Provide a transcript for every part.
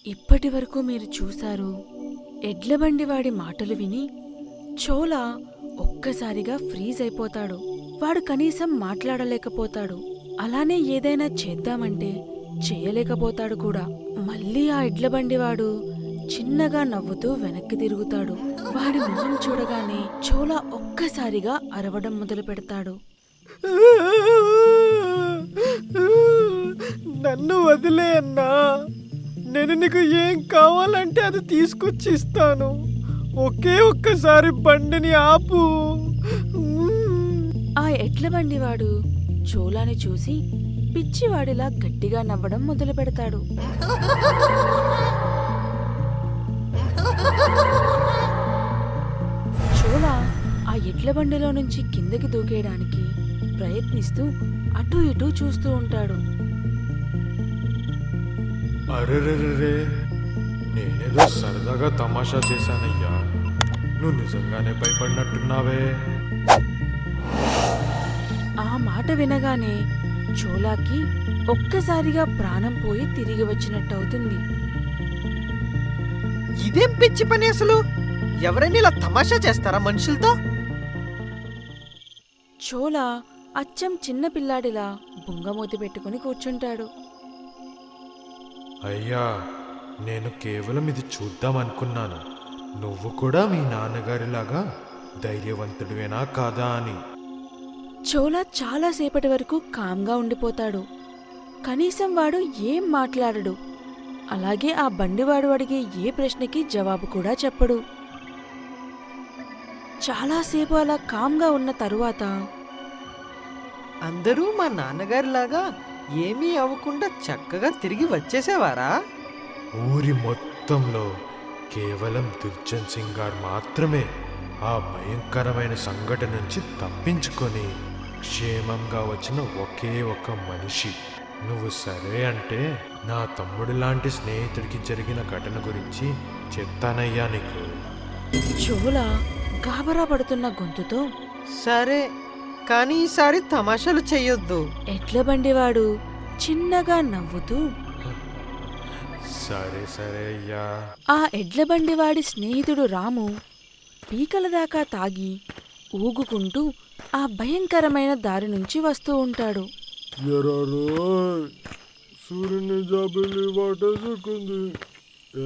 ఇప్పటి వరకు మీరు చూశారు ఎడ్లబండివాడి మాటలు విని చోళ ఒక్కసారిగా ఫ్రీజ్ అయిపోతాడు. వాడు కనీసం మాట్లాడలేకపోతాడు. అలానే ఏదైనా చేద్దామంటే చేయలేకపోతాడు కూడా. మళ్ళీ ఆ ఎడ్లబండివాడు చిన్నగా నవ్వుతూ వెనక్కి తిరుగుతాడు. వాడి మొహం చూడగానే చోళ ఒక్కసారిగా అరవడం మొదలు పెడతాడు. నన్ను వదిలే అన్నా, నేను నీకు ఏం కావాలంటే అది తీసుకొచ్చి ఇస్తాను. ఒక్కసారి బండిని ఆపు. ఆ ఎడ్లబండివాడు చోళాని చూసి పిచ్చివాడిలా గట్టిగా నవ్వడం మొదలు పెడతాడు. చోళ ఆ ఎడ్లబండిలో నుంచి కిందకి దూకేయడానికి ప్రయత్నిస్తూ అటూ ఇటూ చూస్తూ ఉంటాడు. అరెరెరే, నేనేదో సరదాగా తమాషా చేశానయ్యా. నువ్వు నిజంగానే భయపడినట్టున్నావే. ఆ మాట వినగానే చోళాకి ఒక్కసారిగా ప్రాణం పోయి తిరిగి వచ్చినట్టవుతుంది. ఇదేం పిచ్చి పని అసలు? ఎవరైనా ఇలా తమాషా చేస్తారా మనుషులతో? చోళ అచ్చం చిన్న పిల్లాడిలా బుంగమూతి పెట్టుకుని కూర్చుంటాడు. అయ్యా, నేను కేవలం ఇది చూద్దాం అనుకున్నాను. నువ్వు కూడా మీ నాన్నగారిలాగా ధైర్యవంతుడివేనా కాదా అని. చోళ చాలాసేపటి వరకు కామ్గా ఉండిపోతాడు. కనీసం వాడు ఏం మాట్లాడడు. అలాగే ఆ బండివాడు అడిగే ఏ ప్రశ్నకి జవాబు కూడా చెప్పడు. చాలాసేపు అలా కామ్గా ఉన్న తరువాత అందరూ మా నాన్నగారిలాగా ఏమీ అవ్వకుండా చక్కగా తిరిగి వచ్చేసేవారా? ఊరి మొత్తంలో కేవలం దుర్జన్ సింగ్ గారు మాత్రమే ఆ భయంకరమైన సంఘటన నుంచి తప్పించుకొని క్షేమంగా వచ్చిన ఒకే ఒక మనిషి. నువ్వు సరే అంటే నా తమ్ముడు లాంటి స్నేహితుడికి జరిగిన ఘటన గురించి చెప్తానయ్యా నీకు. చోళ గాబరా పడుతున్న గొంతుతో, సరే, కానీ ఈసారి తమాషాలు చెయ్యొద్దు. ఎడ్లబండివాడు చిన్నగా నవ్వుతూ, సరే సరే అయ్యా. ఆ ఎడ్లబండివాడి స్నేహితుడు రాము పీకల దాకా తాగి ఊగుకుంటూ ఆ భయంకరమైన దారి నుంచి వస్తూ ఉంటాడు. సూర్యుని జాబిలి వాటేసుకుంది.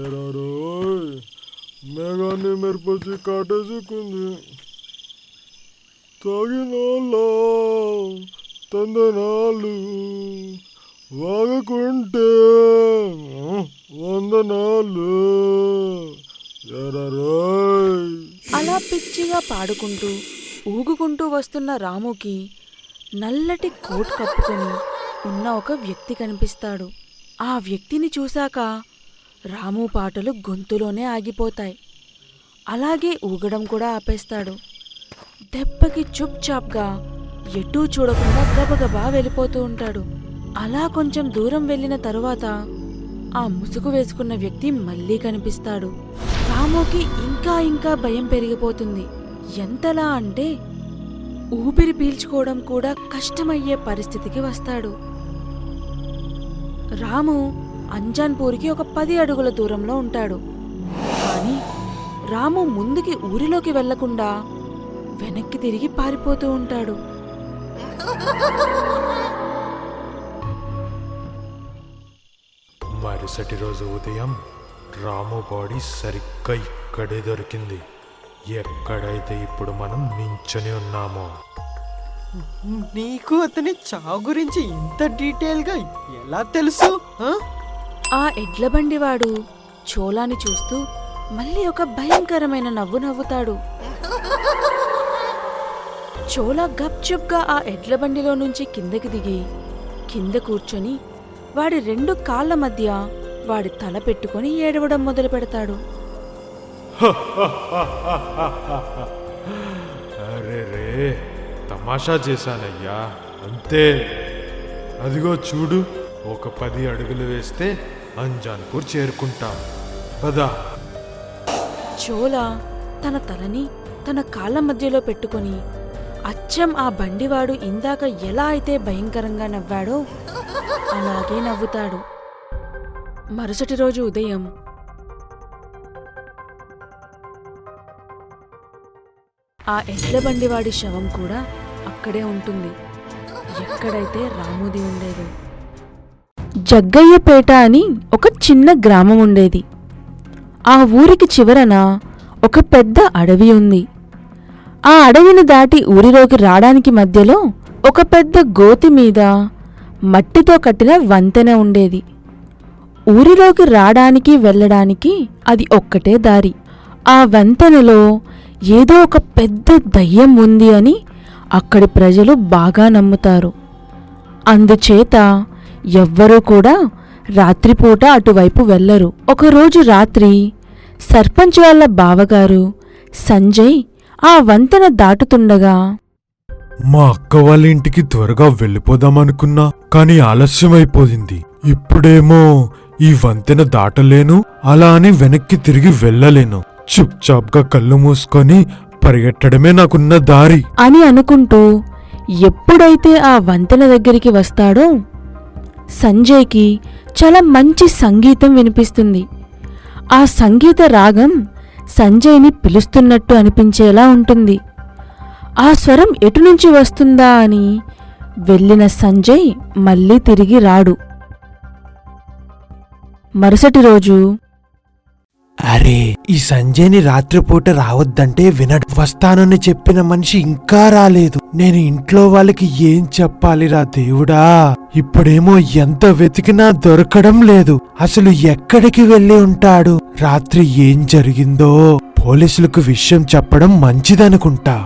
ఎరారోయ్, మేఘాన్ని మెరుపొచ్చి కాటేసుకుంది. తాగినోళ్ళ తందనాలు వాగకుంటే వందనాలు. ఎరారోయ్. అలా పిచ్చిగా పాడుకుంటూ ఊగుకుంటూ వస్తున్న రాముకి నల్లటి కోట్ కప్పుకొని ఉన్న ఒక వ్యక్తి కనిపిస్తాడు. ఆ వ్యక్తిని చూశాక రాము పాటలు గొంతులోనే ఆగిపోతాయి. అలాగే ఊగడం కూడా ఆపేస్తాడు. దెబ్బకి చుప్చాప్గా ఎటూ చూడకుండా గబగబా వెళ్ళిపోతూ ఉంటాడు. అలా కొంచెం దూరం వెళ్ళిన తరువాత ఆ ముసుగు వేసుకున్న వ్యక్తి మళ్ళీ కనిపిస్తాడు. రాముకి ఇంకా ఇంకా భయం పెరిగిపోతుంది. ఎంతలా అంటే ఊపిరి పీల్చుకోవడం కూడా కష్టమయ్యే పరిస్థితికి వస్తాడు. రాము అంజాన్పూర్కి ఒక 10 అడుగుల దూరంలో ఉంటాడు. కానీ రాము ముందుకి ఊరిలోకి వెళ్లకుండా వెనక్కి తిరిగి పారిపోతూ ఉంటాడు. మరుసటి రోజు ఉదయం రాము బాడీ సరిగ్గా ఇక్కడే దొరికింది. ఎక్కడైతే ఇప్పుడు మనం నించొని ఉన్నామో. నీకు అతని చావు గురించి ఇంత డీటెయిల్గా ఎలా తెలుసు? ఆ ఎడ్లబండివాడు చోళాని చూస్తూ మళ్ళీ ఒక భయంకరమైన నవ్వు నవ్వుతాడు. చోళ గప్చుప్గా ఆ ఎడ్లబండిలో నుంచి కిందకి దిగి కింద కూర్చొని వాడి 2 కాళ్ళ మధ్య వాడి తల పెట్టుకొని ఏడవడం మొదలు పెడతాడు. అరే రే, తమాషా చేశానయ్యా, అంతే. అదిగో చూడు, ఒక 10 అడుగులు వేస్తే అంజాన్పూర్ చేరుకుంటాం. పదా. చోళ తన తలని తన కాళ్ళ మధ్యలో పెట్టుకొని అచ్చం ఆ బండివాడు ఇందాక ఎలా అయితే భయంకరంగా నవ్వాడో అలాగే నవ్వుతాడు. మరుసటి రోజు ఉదయం ఆ ఎడ్లబండివాడి శవం కూడా అక్కడే ఉంటుంది, ఎక్కడైతే రాముది ఉండేదో. జగ్గయ్యపేట అని ఒక చిన్న గ్రామం ఉండేది. ఆ ఊరికి చివరన ఒక పెద్ద అడవి ఉంది. ఆ అడవిని దాటి ఊరిలోకి రావడానికి మధ్యలో ఒక పెద్ద గోతి మీద మట్టితో కట్టిన వంతెన ఉండేది. ఊరిలోకి రావడానికి వెళ్ళడానికి అది ఒక్కటే దారి. ఆ వంతెనలో ఏదో ఒక పెద్ద దయ్యం ఉంది అని అక్కడి ప్రజలు బాగా నమ్ముతారు. అందుచేత ఎవ్వరూ కూడా రాత్రిపూట అటువైపు వెళ్లరు. ఒకరోజు రాత్రి సర్పంచ్ వాళ్ళ బావగారు సంజయ్ ఆ వంతెన దాటుతుండగా, మా అక్క వాళ్ళ ఇంటికి త్వరగా వెళ్ళిపోదామనుకున్నా కానీ ఆలస్యమైపోయింది. ఇప్పుడేమో ఈ వంతెన దాటలేను, అలా అని వెనక్కి తిరిగి వెళ్ళలేను. చుప్చాప్గా కళ్ళు మూసుకొని పరిగెట్టడమే నాకున్న దారి అని అనుకుంటూ ఎప్పుడైతే ఆ వంతెన దగ్గరికి వస్తాడో సంజయ్కి చాలా మంచి సంగీతం వినిపిస్తుంది. ఆ సంగీత రాగం సంజయ్ని పిలుస్తున్నట్టు అనిపించేలా ఉంటుంది. ఆ స్వరం ఎటునుంచి వస్తుందా అని వెళ్ళిన సంజయ్ మళ్ళీ తిరిగి రాడు. మరుసటి రోజు, అరే, ఈ సంజయ్ని రాత్రిపూట రావద్దంటే వినడు. వస్తానని చెప్పిన మనిషి ఇంకా రాలేదు. నేను ఇంట్లో వాళ్ళకి ఏం చెప్పాలిరా దేవుడా? ఇప్పుడేమో ఎంత వెతికినా దొరకడం లేదు. అసలు ఎక్కడికి వెళ్ళి ఉంటాడు? రాత్రి ఏం జరిగిందో పోలీసులకు విషయం చెప్పడం మంచిదనుకుంటా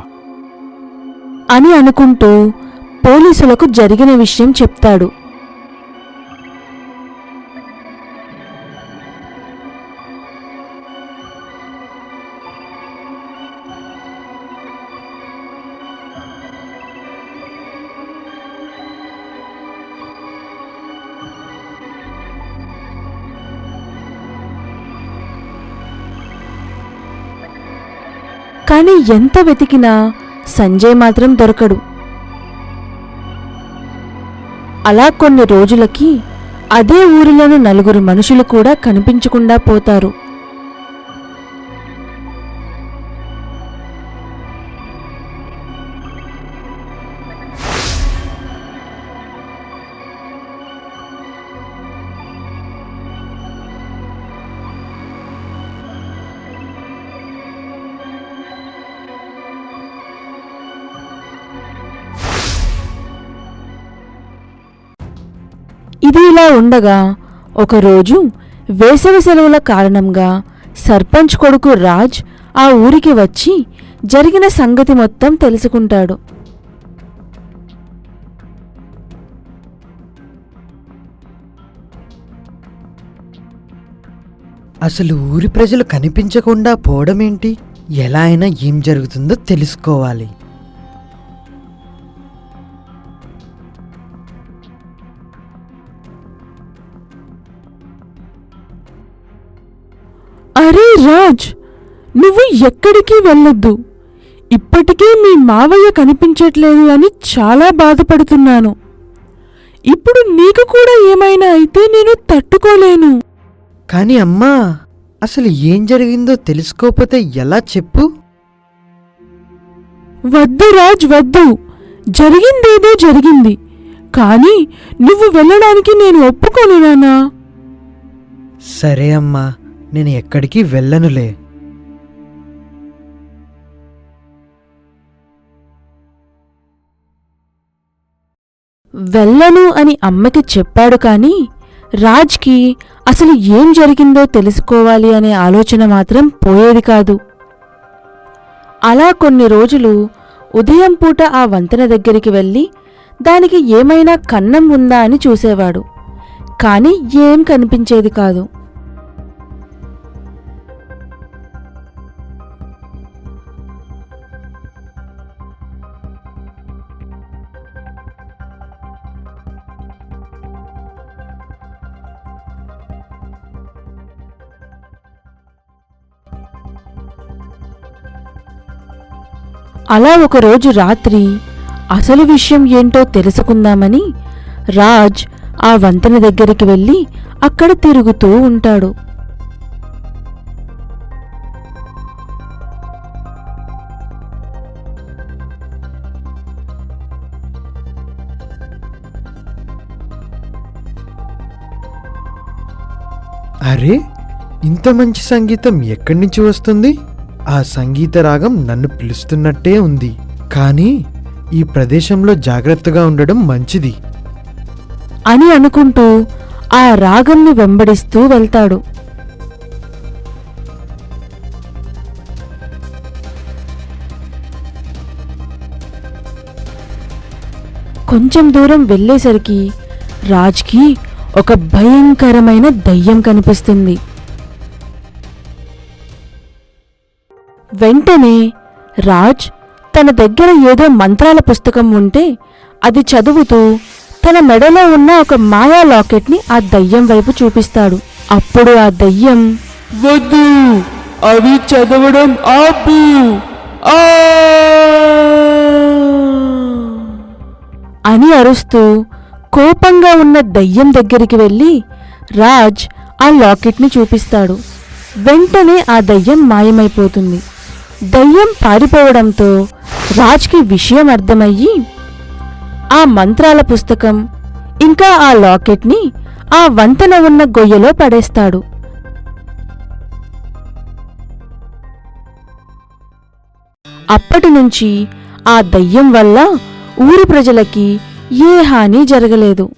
అని అనుకుంటూ పోలీసులకు జరిగిన విషయం చెప్తాడు. కాని ఎంత వెతికినా సంజయ్ మాత్రం దొరకడు. అలా కొన్ని రోజులకి అదే ఊరిలోని 4 మనుషులు కూడా కనిపించకుండా పోతారు. ఇది ఇలా ఉండగా ఒకరోజు వేసవి సెలవుల కారణంగా సర్పంచ్ కొడుకు రాజ్ ఆ ఊరికి వచ్చి జరిగిన సంగతి మొత్తం తెలుసుకుంటాడు. అసలు ఊరి ప్రజలు కనిపించకుండా పోవడమేంటి? ఎలా అయినా ఏం జరుగుతుందో తెలుసుకోవాలి. అరే రాజ్, నువ్వు ఎక్కడికి వెళ్ళొద్దు. ఇప్పటికే మీ మావయ్య కనిపించట్లేదు అని చాలా బాధపడుతున్నాను. ఇప్పుడు నీకు కూడా ఏమైనా అయితే నేను తట్టుకోలేను. కానీ అమ్మా, అసలు ఏం జరిగిందో తెలుసుకోకపోతే ఎలా చెప్పు? వద్దు రాజ్, వద్దు. జరిగిందేదో జరిగింది, కానీ నువ్వు వెళ్ళడానికి నేను ఒప్పుకోను నాన్నా. సరే అమ్మా, నేను ఎక్కడికి వెళ్ళనులే. వెళ్ళను అని అమ్మకి చెప్పాడు. కాని రాజ్కి అసలు ఏం జరిగిందో తెలుసుకోవాలి అనే ఆలోచన మాత్రం పోయేది కాదు. అలా కొన్ని రోజులు ఉదయం పూట ఆ వంతెన దగ్గరికి వెళ్ళి దానికి ఏమైనా కన్నం ఉందా అని చూసేవాడు. కాని ఏం కనిపించేది కాదు. అలా ఒకరోజు రాత్రి అసలు విషయం ఏంటో తెలుసుకుందామని రాజ్ ఆ వంతెన దగ్గరికి వెళ్ళి అక్కడ తిరుగుతూ ఉంటాడు. అరే, ఇంత మంచి సంగీతం ఎక్కడి నుంచి వస్తుంది? ఆ సంగీత రాగం నన్ను పిలుస్తున్నట్టే ఉంది. కానీ ఈ ప్రదేశంలో జాగ్రత్తగా ఉండడం మంచిది అని అనుకుంటూ ఆ రాగంని వెంబడిస్తూ వెళ్తాడు. కొంచెం దూరం వెళ్ళేసరికి రాజ్కి ఒక భయంకరమైన దయ్యం కనిపిస్తుంది. వెంటనే రాజ్ తన దగ్గర ఏదో మంత్రాల పుస్తకం ఉంటే అది చదువుతూ తన మెడలో ఉన్న ఒక మాయా లాకెట్ని ఆ దయ్యం వైపు చూపిస్తాడు. అప్పుడు ఆ దయ్యం, వద్దు, అవి చదవడం ఆపు. అని అరుస్తూ కోపంగా ఉన్న దయ్యం దగ్గరికి వెళ్ళి రాజ్ ఆ లాకెట్ని చూపిస్తాడు. వెంటనే ఆ దయ్యం మాయమైపోతుంది. దయ్యం పారిపోవడంతో రాజ్కి విషయం అర్థమయ్యి ఆ మంత్రాల పుస్తకం ఇంకా ఆ లాకెట్ని ఆ వంతెన ఉన్న గొయ్యలో పడేస్తాడు. అప్పటినుంచి ఆ దయ్యం వల్ల ఊరి ప్రజలకి ఏ హాని జరగలేదు.